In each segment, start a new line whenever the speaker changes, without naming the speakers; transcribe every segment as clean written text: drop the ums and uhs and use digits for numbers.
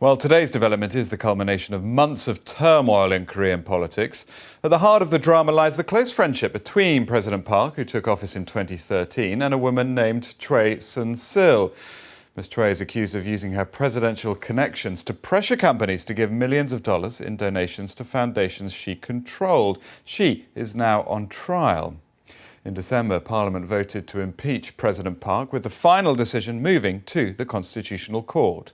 Well, today's development is the culmination of months of turmoil in Korean politics. At the heart of the drama lies the close friendship between President Park, who took office in 2013, and a woman named ㅁㄴ낳. Ms. Choi is accused of using her presidential connections to pressure companies to give millions of dollars in donations to foundations she controlled. She is now on trial. In December, Parliament voted to impeach President Park, with the final decision moving to the Constitutional Court.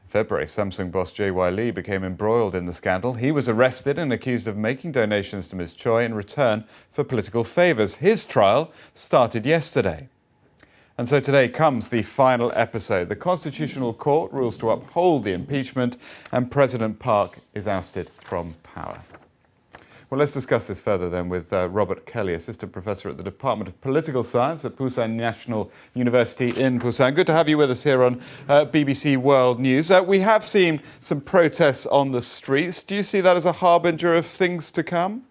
In February, Samsung boss J.Y. Lee became embroiled in the scandal. He was arrested and accused of making donations to Ms. Choi in return for political favours. His trial started yesterday. And so today comes the final episode. The Constitutional Court rules to uphold the impeachment, and President Park is ousted from power. Well, let's discuss this further then with Robert Kelly, Assistant Professor at the Department of Political Science at Busan National University in Busan. Good to have you with us here on BBC World News. We have seen some protests on the streets. Do you see that as a harbinger of things to come?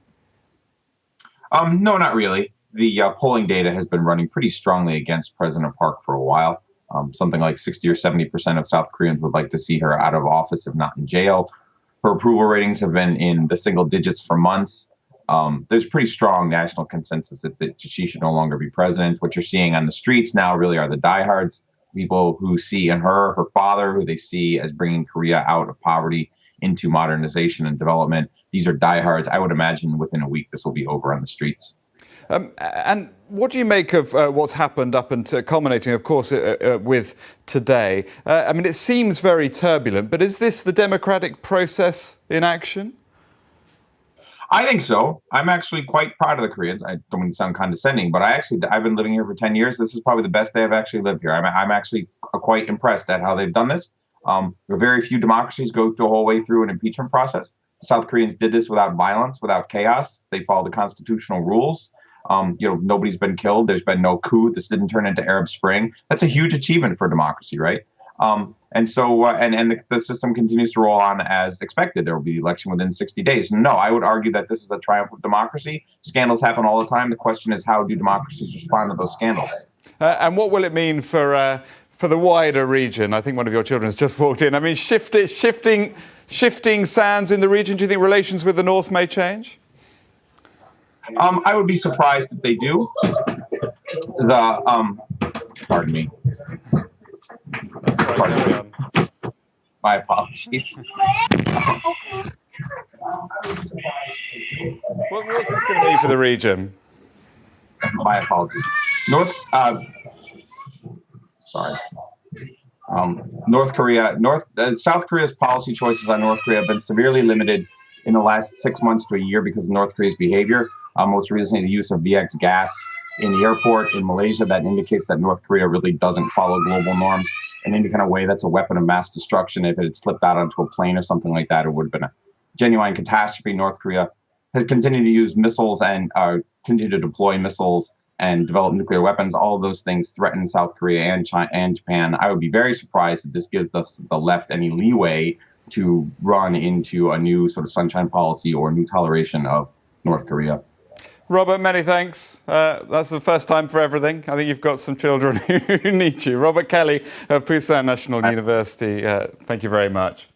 No, not really. The polling data has been running pretty strongly against President Park for a while. Something like 60 or 70% of South Koreans would like to see her out of office, if not in jail. Her approval ratings have been in the single digits for months. There's pretty strong national consensus that she should no longer be president. What you're seeing on the streets now really are the diehards, people who see in her father, who they see as bringing Korea out of poverty into modernization and development. These are diehards. I would imagine within a week this will be over on the streets.
And what do you make of what's happened up until culminating, of course, with today? I mean, it seems very turbulent, but is this the democratic process in action?
I think so. I'm actually quite proud of the Koreans. I don't mean to sound condescending, but I've been living here for 10 years. This is probably the best day I've actually lived here. I'm actually quite impressed at how they've done this. Very few democracies go the whole way through an impeachment process. The South Koreans did this without violence, without chaos. They followed the constitutional rules. Nobody's been killed. There's been no coup. This didn't turn into Arab Spring. That's a huge achievement for democracy, right? The system continues to roll on as expected. There will be election within 60 days. No, I would argue that this is a triumph of democracy. Scandals happen all the time. The question is, how do democracies respond to those scandals?
And what will it mean for the wider region? I think one of your children has just walked in. I mean, shifting sands in the region. Do you think relations with the North may change?
I would be surprised if they do. Pardon me.
Pardon me.
My apologies.
What's this going to mean for the region?
My apologies. South Korea's policy choices on North Korea have been severely limited in the last 6 months to a year because of North Korea's behavior. Most recently, the use of VX gas in the airport in Malaysia. That indicates that North Korea really doesn't follow global norms in any kind of way. That's a weapon of mass destruction. If it had slipped out onto a plane or something like that, it would have been a genuine catastrophe. North Korea has continued to use missiles and continue to deploy missiles and develop nuclear weapons. All of those things threaten South Korea and China and Japan. I would be very surprised if this gives us the left any leeway to run into a new sort of sunshine policy or new toleration of North Korea.
Robert, many thanks. That's the first time for everything. I think you've got some children who need you. Robert Kelly of Busan National University, thank you very much.